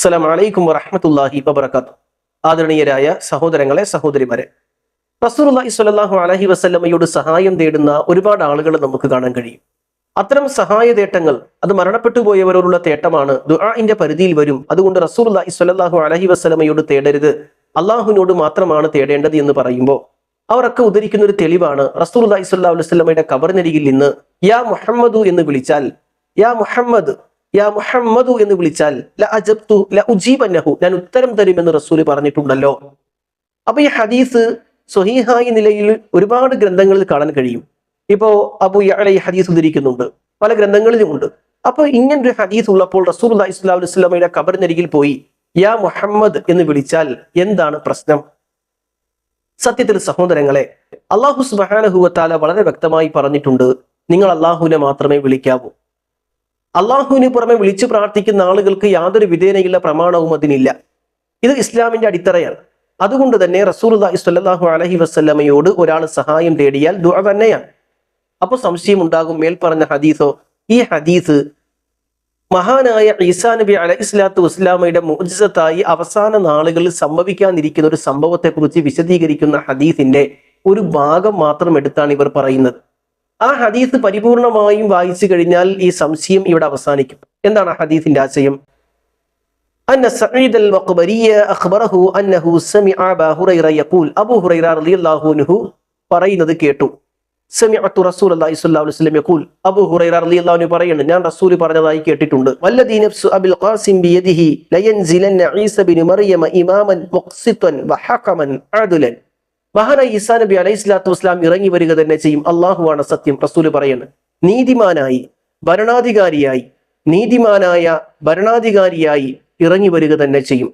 അസ്സലാമു അലൈക്കും വറഹ്മത്തുള്ളാഹി വബറകാതുഹു. ആദരണീയരായ സഹോദരങ്ങളെ, സഹോദരിമാരെ, റസൂലുള്ളാഹി സ്വല്ലല്ലാഹു അലൈഹി വസല്ലമയോട് സഹായം തേടുന്ന ഒരുപാട് ആളുകൾ നമുക്ക് കാണാൻ കഴിയും. അത്തരം സഹായ തേട്ടങ്ങൾ അത് മരണപ്പെട്ടു പോയവരോടുള്ള തേട്ടമാണ്, ദുആഇന്റെ പരിധിയിൽ വരും. അതുകൊണ്ട് റസൂലുള്ളാഹി സ്വല്ലല്ലാഹു അലൈഹി വസല്ലമയോട് തേടരുത്, അള്ളാഹുവിനോട് മാത്രമാണ് തേടേണ്ടത് എന്ന് പറയുമ്പോൾ അവരൊക്കെ ഉദ്ധരിക്കുന്ന ഒരു തെളിവാണ് റസൂലുള്ളാഹി സ്വല്ലല്ലാഹു അലൈഹി വസല്ലമയുടെ ഖബറിനരികിൽ നിന്ന് യാ മുഹമ്മദു എന്ന് വിളിച്ചാൽ, യാ മുഹമ്മദ്, യാ മുഹമ്മദു എന്ന് വിളിച്ചാൽ ല അജബ്തു ല ഉജീബന്നഹു, ഞാൻ ഉത്തരം തരുമെന്ന് റസൂല് പറഞ്ഞിട്ടുണ്ടല്ലോ. അപ്പൊ ഈ ഹദീസ് സ്വഹീഹായ നിലയിൽ ഒരുപാട് ഗ്രന്ഥങ്ങളിൽ കാണാൻ കഴിയും. ഇപ്പോ അബൂ യഅല ഈ ഹദീസ് ഉദ്ധരിക്കുന്നുണ്ട്, പല ഗ്രന്ഥങ്ങളിലുമുണ്ട്. അപ്പൊ ഇങ്ങനൊരു ഹദീസ് ഉള്ളപ്പോൾ റസൂലുള്ളാഹി സ്വല്ലല്ലാഹു അലൈഹി വസല്ലമയുടെ ഖബറിനരികിൽ പോയി യാ മുഹമ്മദ് എന്ന് വിളിച്ചാൽ എന്താണ് പ്രശ്നം? സത്യത്തിൽ സഹോദരങ്ങളെ, അല്ലാഹു സുബ്ഹാനഹു വ തആല വളരെ വ്യക്തമായി പറഞ്ഞിട്ടുണ്ട്, നിങ്ങൾ അല്ലാഹുവിനെ മാത്രമേ വിളിക്കാവൂ. അള്ളാഹുവിന് പുറമെ വിളിച്ചു പ്രാർത്ഥിക്കുന്ന ആളുകൾക്ക് യാതൊരു വിധേനയുള്ള പ്രമാണവും അതിനില്ല. ഇത് ഇസ്ലാമിന്റെ അടിത്തറയാണ്. അതുകൊണ്ട് തന്നെ റസൂലുള്ളാഹി സ്വല്ലല്ലാഹു അലൈഹി വസല്ലമയോട് ഒരാൾ സഹായം തേടിയാൽ ദുആ തന്നെയാണ്. അപ്പോൾ സംശയം ഉണ്ടാകും, മേൽപ്പറഞ്ഞ ഹദീസോ, ഈ ഹദീസ് മഹാനായ ഈസാ നബി അലൈഹിസ്സലാത്തു വസ്സലാമയുടെ മുഅ്ജിസത്തായി അവസാന നാളുകളിൽ സംഭവിക്കാനിരിക്കുന്ന ഒരു സംഭവത്തെക്കുറിച്ച് വിശദീകരിക്കുന്ന ഹദീസിന്റെ ഒരു ഭാഗം മാത്രം എടുത്താണ് ഇവർ പറയുന്നത്. ആ ഹദീസ് പരിപൂർണമായും വായിച്ചു കഴിഞ്ഞാൽ ഈ സംശയം ഇവിടെ അവസാനിക്കും. എന്താണ് ഹദീസിന്റെ ആശയം? അന്ന സഈദ് അൽ-മഖ്ബരിയ അഖ്ബറഹു അന്നഹു സമിഅ അബൂ ഹുറൈറ യഖൂൽ, അബൂ ഹുറൈറ റളിയല്ലാഹു അൻഹു പറയുന്നത് കേട്ടു. സമിഅതു റസൂലുള്ളാഹി സ്വല്ലല്ലാഹു അലൈഹി വസല്ലം യഖൂൽ, അബൂ ഹുറൈറ റളിയല്ലാഹു അൻഹു പറയുന്നു, ഞാൻ റസൂൽ പറഞ്ഞതായി കേട്ടിട്ടുണ്ട്. വല്ലദീ നഫ്സു അബിൽ ഖാസിം ബിയദിഹി ലയൻസിലന്ന ഈസ ഇബ്നു മറിയമ ഇമാമൻ മുഖ്സിതൻ വഹഖമൻ അദലൻ. മഹാനായ ഈസാ നബി അലൈഹി സ്വലാത്തു വസ്സലാം ഇറങ്ങി വരിക തന്നെ ചെയ്യും. അള്ളാഹുവാണ് സത്യം. റസൂല് പറയുന്നു, നീതിമാനായ ഭരണാധികാരിയായി ഇറങ്ങി വരിക തന്നെ ചെയ്യും.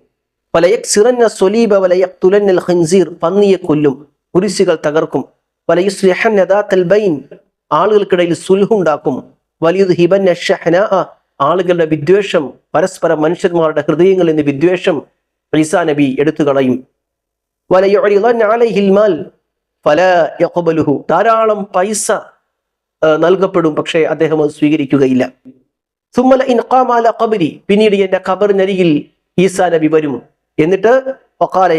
വലയക്സിറന്ന സ്വലീബ വലയഖ്തുലന്നൽ ഖിൻസീർ, പന്നിയെ കൊല്ലും, കുരിശുകൾ തകർക്കും. വലയുസ്ലിഹന്ന ദാത്തൽ ബൈൻ, ആളുകൾക്കിടയിൽ സുൽഹ് ഉണ്ടാക്കും. വലയുദ്ഹിബന്ന ശഹ്നാഅ, ആളുകളുടെ വിദ്വേഷം, പരസ്പരം മനുഷ്യന്മാരുടെ ഹൃദയങ്ങളിൽ നിന്ന് വിദ്വേഷം ഈസാ നബി എടുത്തു കളയും. ധാരാളം പൈസ നൽകപ്പെടും, പക്ഷേ അദ്ദേഹം അത് സ്വീകരിക്കുകയില്ല. പിന്നീട് എന്റെ ഖബറിനരികിൽ ഈസാ നബി വരും. എന്നിട്ട്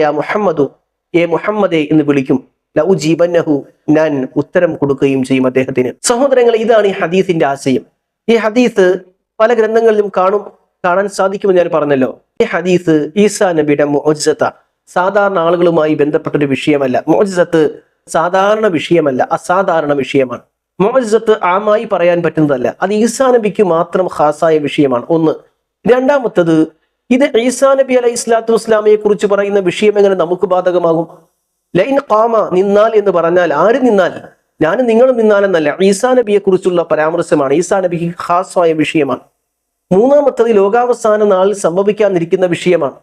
യാ മുഹമ്മദു, ഏ മുഹമ്മദേ എന്ന് വിളിക്കും. ലഉജീബന്നഹു, ഞാൻ ഉത്തരം കൊടുക്കുകയും ചെയ്യും അദ്ദേഹത്തിന്. സഹോദരങ്ങളെ, ഇതാണ് ഈ ഹദീസിന്റെ ആശയം. ഈ ഹദീസ് പല ഗ്രന്ഥങ്ങളിലും കാണാൻ സാധിക്കുമെന്ന് ഞാൻ പറഞ്ഞല്ലോ. ഈ ഹദീസ് ഈസാ നബിയുടെ മുഅ്ജിസത്താണ്. സാധാരണ ആളുകളുമായി ബന്ധപ്പെട്ടൊരു വിഷയമല്ല. മുഅ്ജിസത്ത് സാധാരണ വിഷയമല്ല, അസാധാരണ വിഷയമാണ്. മുഅ്ജിസത്ത് ആമായി പറയാൻ പറ്റുന്നതല്ല. അത് ഈസാ നബിക്ക് മാത്രം ഖാസായ വിഷയമാണ്. ഒന്ന്. രണ്ടാമത്തത്, ഇത് ഈസാ നബി അലൈഹി സ്വലാത്തു വസ്സലാമയെ കുറിച്ച് പറയുന്ന വിഷയം എങ്ങനെ നമുക്ക് ബാധകമാകും? ലൈൻ ഖാമ, നിന്നാൽ എന്ന് പറഞ്ഞാൽ ആര് നിന്നാൽ? ഞാനും നിങ്ങളും നിന്നാലെന്നല്ല, ഈസാ നബിയെ കുറിച്ചുള്ള പരാമർശമാണ്. ഈസാ നബിക്ക് ഖാസായ വിഷയമാണ്. മൂന്നാമത്തത്, ലോകാവസാന നാളിൽ സംഭവിക്കാനിരിക്കുന്ന വിഷയമാണ്.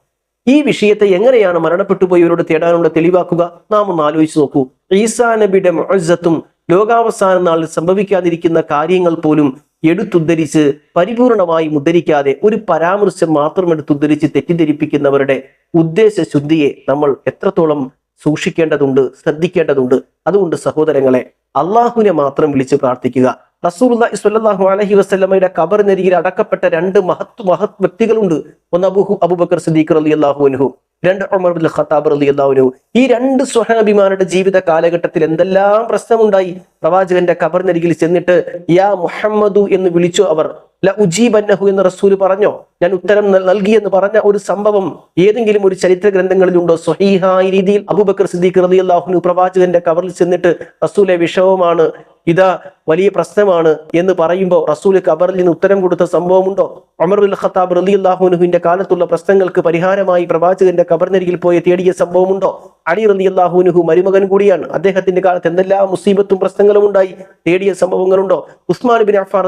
ഈ വിഷയത്തെ എങ്ങനെയാണ് മരണപ്പെട്ടു പോയവരോട് തേടാനുള്ള തെളിവാക്കുക? നാം ഒന്ന് ആലോചിച്ച് നോക്കൂ. ഈസാ നബിയുടെ മുഅ്ജിസത്തും ലോകാവസാന നാളിൽ സംഭവിക്കാതിരിക്കുന്ന കാര്യങ്ങൾ പോലും എടുത്തുദ്ധരിച്ച് പരിപൂർണമായി ഉദ്ധരിക്കാതെ ഒരു പരാമർശം മാത്രം എടുത്തുദ്ധരിച്ച് തെറ്റിദ്ധരിപ്പിക്കുന്നവരുടെ ഉദ്ദേശശുദ്ധിയെ നമ്മൾ എത്രത്തോളം സൂക്ഷിക്കേണ്ടതുണ്ട്, ശ്രദ്ധിക്കേണ്ടതുണ്ട്. അതുകൊണ്ട് സഹോദരങ്ങളെ, അള്ളാഹുവിനെ മാത്രം വിളിച്ച് പ്രാർത്ഥിക്കുക. റസൂലുള്ളാഹി സ്വല്ലല്ലാഹു അലൈഹി വസല്ലമയുടെ ഖബറിനരികിൽ അടക്കപ്പെട്ട രണ്ട് മഹത് വ്യക്തികളുണ്ട്. ഒന്ന് അബൂബക്കർ സിദ്ദീഖ് റളിയല്ലാഹു അൻഹു, രണ്ട് ഉമർ ഇബ്നുൽ ഖത്താബ് റളിയല്ലാഹു അൻഹു. ഈ രണ്ട് സ്വഹാബിമാരുടെ ജീവിത കാലഘട്ടത്തിൽ എന്തെല്ലാം പ്രശ്നമുണ്ടായി. പ്രവാചകന്റെ ഖബറിനരികിൽ ചെന്നിട്ട് യാ മുഹമ്മദു എന്ന് വിളിച്ചു അവർ. ല ഉജീബന്നഹു എന്ന് റസൂല് പറഞ്ഞോ, ഞാൻ ഉത്തരം നൽകിയെന്ന് പറഞ്ഞ ഒരു സംഭവം ഏതെങ്കിലും ഒരു ചരിത്ര ഗ്രന്ഥങ്ങളിലുണ്ടോ? സ്വഹീഹായ രീതിയിൽ അബൂബക്കർ സിദ്ദീഖ് റളിയല്ലാഹു അൻഹു പ്രവാചകന്റെ ഖബറിൽ ചെന്നിട്ട് റസൂലെ വിഷമമാണ്, ഇതാ വലിയ പ്രശ്നമാണ് എന്ന് പറയുമ്പോൾ റസൂല് ഖബറിൽ നിന്ന് ഉത്തരം കൊടുത്ത സംഭവമുണ്ടോ? ഉമർ ഇബ്നുൽ ഖത്താബ് റളിയല്ലാഹു അൻഹുവിന്റെ കാലത്തുള്ള പ്രശ്നങ്ങൾക്ക് പരിഹാരമായി പ്രവാചകന്റെ ഖബറിനരികിൽ പോയി തേടിയ സംഭവമുണ്ടോ? അലി റളിയല്ലാഹു അൻഹു മരുമകൻ കൂടിയാണ്. അദ്ദേഹത്തിന്റെ കാലത്ത് എന്തെല്ലാം മുസീബത്തും പ്രശ്നങ്ങളും ഉണ്ടായി, തേടിയ സംഭവങ്ങളുണ്ടോ? ഉസ്മാൻ ഇബ്നു അഫ്ഫാൻ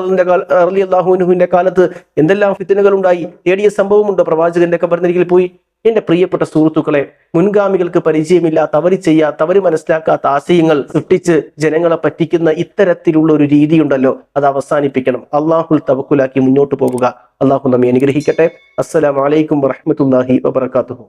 റളിയല്ലാഹു അൻഹുവിന്റെ കാലത്ത് എന്തെല്ലാം ഫിത്നകൾ ഉണ്ടായി, തേടിയ സംഭവമുണ്ടോ? പ്രവാചകന്റെ ഖബറിനരികിൽ പോയി. എന്റെ പ്രിയപ്പെട്ട സുഹൃത്തുക്കളെ, മുൻഗാമികൾക്ക് പരിചയമില്ലാത്ത, അവർ ചെയ്യാത്ത, അവർ മനസ്സിലാക്കാത്ത ആശയങ്ങൾ സൃഷ്ടിച്ച് ജനങ്ങളെ പറ്റിക്കുന്ന ഇത്തരത്തിലുള്ള ഒരു രീതിയുണ്ടല്ലോ, അത് അവസാനിപ്പിക്കണം. അള്ളാഹുൽ തവക്കുലാക്കി മുന്നോട്ട് പോകുക. അള്ളാഹു നമ്മെ അനുഗ്രഹിക്കട്ടെ. അസ്സലാമു അലൈക്കും വറഹ്മത്തുള്ളാഹി വബറകാതുഹു.